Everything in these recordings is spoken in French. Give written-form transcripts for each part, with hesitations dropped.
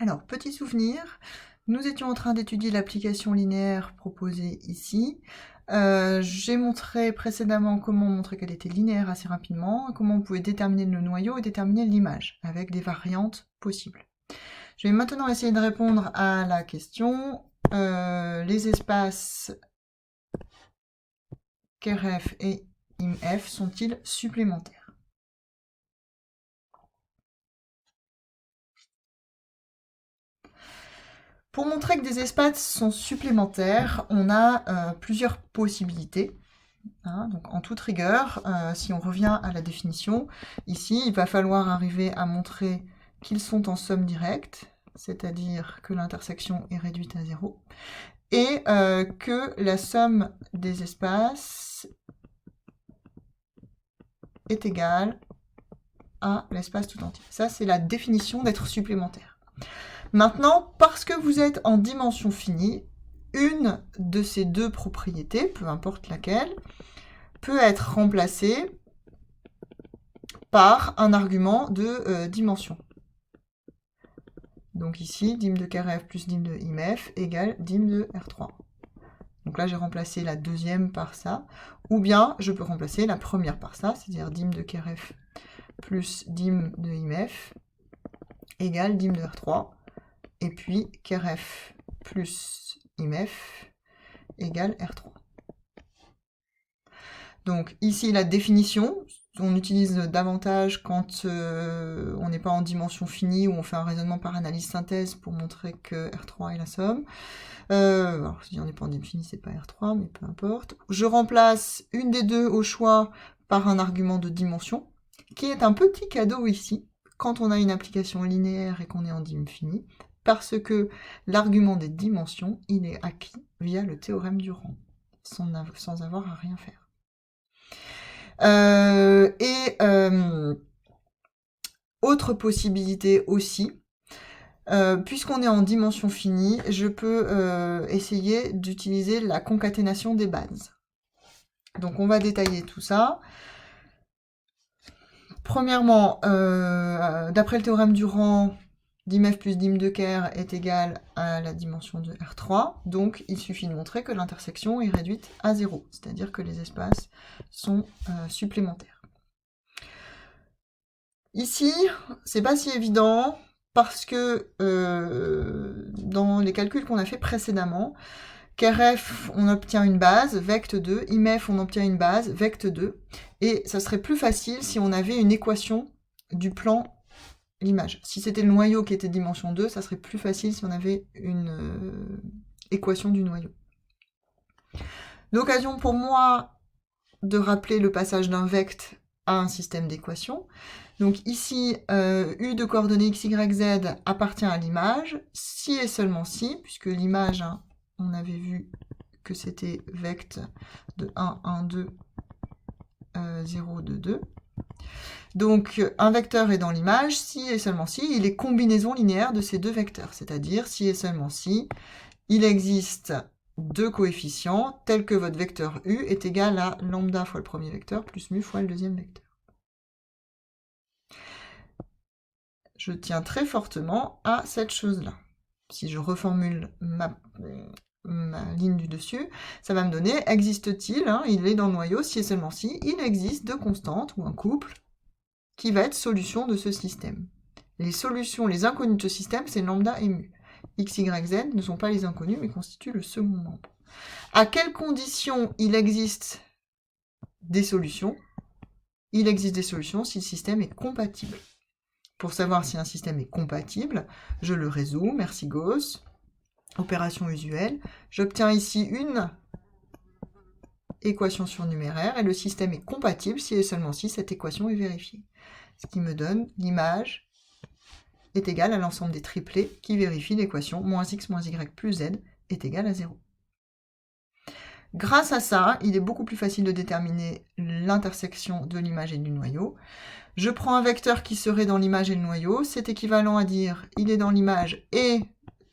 Alors, petit souvenir, nous étions en train d'étudier l'application linéaire proposée ici. J'ai montré précédemment comment montrer qu'elle était linéaire assez rapidement, et comment on pouvait déterminer le noyau et déterminer l'image, avec des variantes possibles. Je vais maintenant essayer de répondre à la question, les espaces keref et imf sont-ils supplémentaires? Pour montrer que des espaces sont supplémentaires, on a plusieurs possibilités. Hein, donc en toute rigueur, si on revient à la définition, ici, il va falloir arriver à montrer qu'ils sont en somme directe, c'est-à-dire que l'intersection est réduite à 0, et que la somme des espaces est égale à l'espace tout entier. Ça, c'est la définition d'être supplémentaire. Maintenant, parce que vous êtes en dimension finie, une de ces deux propriétés, peu importe laquelle, peut être remplacée par un argument de dimension. Donc ici, dim de krf plus dim de imf égale dim de r3. Donc là, j'ai remplacé la deuxième par ça, ou bien je peux remplacer la première par ça, c'est-à-dire dim de krf plus dim de imf égale dim de r3, et puis krf plus imf égale r3. Donc ici, la définition, on utilise davantage quand on n'est pas en dimension finie, ou on fait un raisonnement par analyse synthèse pour montrer que R3 est la somme. Alors si on n'est pas en dimension finie, c'est pas R3, mais peu importe. Je remplace une des deux au choix par un argument de dimension, qui est un petit cadeau ici, quand on a une application linéaire et qu'on est en dim fini, parce que l'argument des dimensions, il est acquis via le théorème du rang, sans avoir à rien faire. Autre possibilité aussi, puisqu'on est en dimension finie, je peux essayer d'utiliser la concaténation des bases. Donc on va détailler tout ça. Premièrement, d'après le théorème du rang, dim f plus dim de ker est égal à la dimension de R3, donc il suffit de montrer que l'intersection est réduite à 0, c'est-à-dire que les espaces sont supplémentaires. Ici, c'est pas si évident, parce que dans les calculs qu'on a fait précédemment, krf, on obtient une base, vect 2, imf, on obtient une base, vect 2, et ça serait plus facile si on avait une équation du plan l'image. Si c'était le noyau qui était dimension 2, ça serait plus facile si on avait une équation du noyau. L'occasion pour moi de rappeler le passage d'un vect à un système d'équations. Donc ici, U de coordonnées x, y, z appartient à l'image, si et seulement si, puisque l'image, hein, on avait vu que c'était vect de 1, 1, 2, 0, 2, 2. Donc un vecteur est dans l'image, si et seulement si, il est combinaison linéaire de ces deux vecteurs, c'est-à-dire si et seulement si, il existe deux coefficients tels que votre vecteur U est égal à lambda fois le premier vecteur plus mu fois le deuxième vecteur. Je tiens très fortement à cette chose-là. Si je reformule ma ligne du dessus, ça va me donner, existe-t-il, hein, il est dans le noyau, si et seulement si, il existe deux constantes, ou un couple, qui va être solution de ce système. Les solutions, les inconnues de ce système, c'est lambda et mu. X, Y, Z ne sont pas les inconnus, mais constituent le second membre. À quelles conditions il existe des solutions? Il existe des solutions si le système est compatible. Pour savoir si un système est compatible, je le résous, merci Gauss, opération usuelle. J'obtiens ici une équation surnuméraire, et le système est compatible si et seulement si cette équation est vérifiée. Ce qui me donne l'image est égale à l'ensemble des triplés qui vérifient l'équation moins x moins y plus z est égal à 0. Grâce à ça, il est beaucoup plus facile de déterminer l'intersection de l'image et du noyau. Je prends un vecteur qui serait dans l'image et le noyau, c'est équivalent à dire il est dans l'image et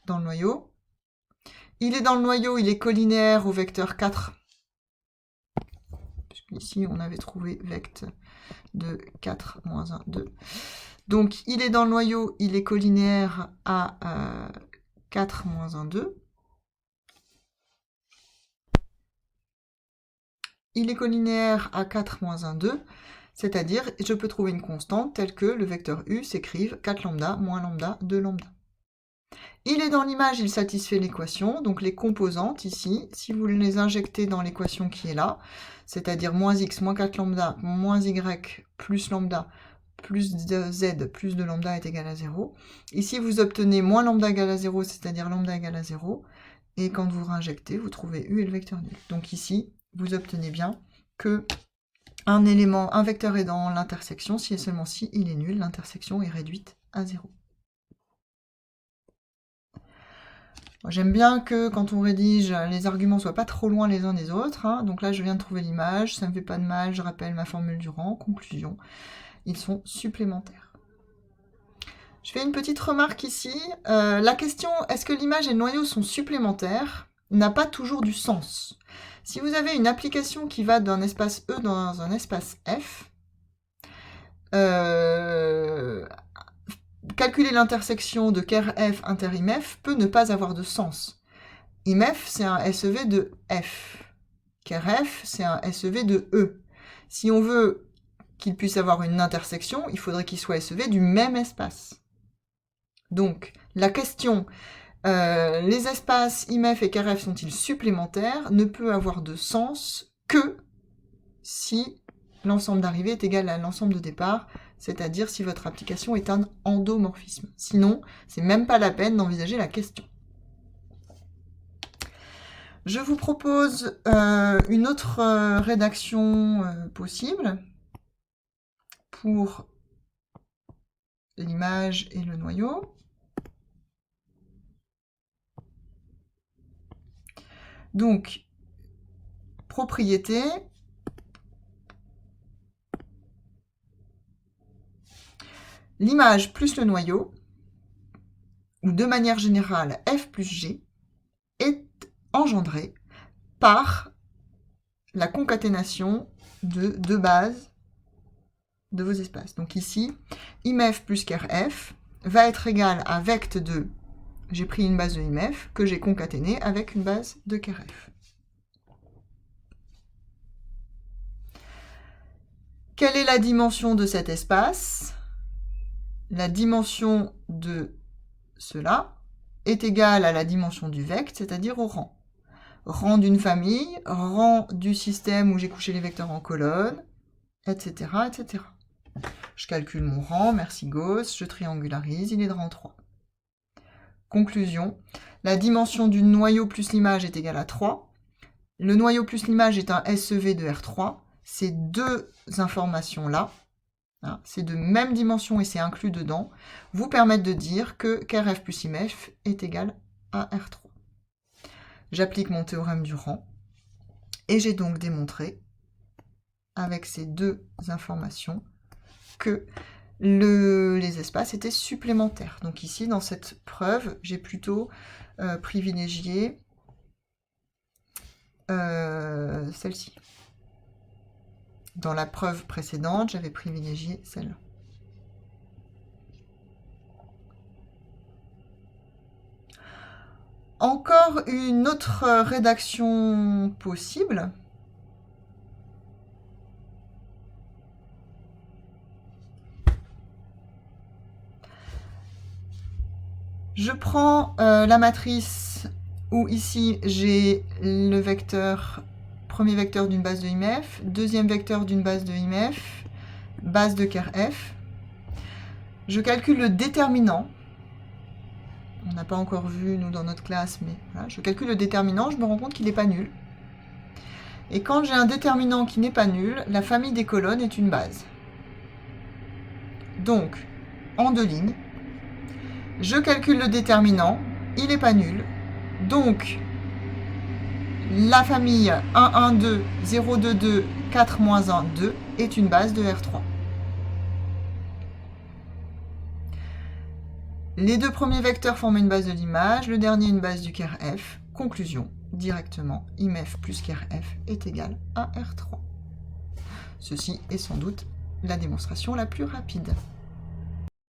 dans le noyau. Il est dans le noyau, il est collinéaire au vecteur 4. Puisqu'ici on avait trouvé vect de 4, moins 1, 2. Donc, il est dans le noyau, il est collinéaire à 4 moins 1, 2. Il est collinéaire à 4 moins 1, 2, c'est-à-dire je peux trouver une constante telle que le vecteur u s'écrive 4 lambda moins lambda 2 lambda. Il est dans l'image, il satisfait l'équation, donc les composantes ici, si vous les injectez dans l'équation qui est là, c'est-à-dire moins x moins 4 lambda moins y plus lambda plus z plus 2 lambda est égal à 0. Ici, vous obtenez moins lambda égale à 0, c'est-à-dire lambda égale à 0. Et quand vous réinjectez, vous trouvez u et le vecteur nul. Donc ici, vous obtenez bien que un vecteur est dans l'intersection si et seulement si il est nul. L'intersection est réduite à 0. J'aime bien que quand on rédige, les arguments ne soient pas trop loin les uns des autres. Hein. Donc là, je viens de trouver l'image, ça ne me fait pas de mal, je rappelle ma formule du rang. Conclusion, ils sont supplémentaires. Je fais une petite remarque ici. La question « est-ce que l'image et le noyau sont supplémentaires ?» n'a pas toujours du sens. Si vous avez une application qui va d'un espace E dans un espace F, calculer l'intersection de ker F inter IMF peut ne pas avoir de sens. IMF, c'est un SEV de F. Ker F, c'est un SEV de E. Si on veut qu'il puisse avoir une intersection, il faudrait qu'il soit SEV du même espace. Donc, la question les espaces IMF et KRF sont-ils supplémentaires ne peut avoir de sens que si l'ensemble d'arrivée est égal à l'ensemble de départ, c'est-à-dire si votre application est un endomorphisme. Sinon, c'est même pas la peine d'envisager la question. Je vous propose une autre rédaction possible pour l'image et le noyau. Donc, propriété, l'image plus le noyau, ou de manière générale f plus g, est engendré par la concaténation de deux bases de vos espaces. Donc ici, IMF plus KRF va être égal à vect de, j'ai pris une base de IMF que j'ai concaténée avec une base de KRF. Quelle est la dimension de cet espace? La dimension de cela est égale à la dimension du vect, c'est-à-dire au rang. Rang d'une famille, rang du système où j'ai couché les vecteurs en colonne, etc., etc. Je calcule mon rang, merci Gauss, je triangularise, il est de rang 3. Conclusion, la dimension du noyau plus l'image est égale à 3. Le noyau plus l'image est un SEV de R3. Ces deux informations-là, hein, c'est de même dimension et c'est inclus dedans, vous permettent de dire que KRF plus IMF est égal à R3. J'applique mon théorème du rang et j'ai donc démontré, avec ces deux informations, que les espaces étaient supplémentaires. Donc ici, dans cette preuve, j'ai plutôt privilégié celle-ci. Dans la preuve précédente, j'avais privilégié celle-là. Encore une autre rédaction possible. Je prends la matrice où ici j'ai le vecteur, premier vecteur d'une base de IMF, deuxième vecteur d'une base de IMF, base de KRF. Je calcule le déterminant. On n'a pas encore vu, nous, dans notre classe, mais voilà, je calcule le déterminant, je me rends compte qu'il n'est pas nul. Et quand j'ai un déterminant qui n'est pas nul, la famille des colonnes est une base. Donc, en deux lignes, je calcule le déterminant, il n'est pas nul. Donc, la famille 1, 1, 2, 0, 2, 2, 4, moins 1, 2 est une base de R3. Les deux premiers vecteurs forment une base de l'image, le dernier une base du KRF. Conclusion, directement, IMF plus KRF est égal à R3. Ceci est sans doute la démonstration la plus rapide.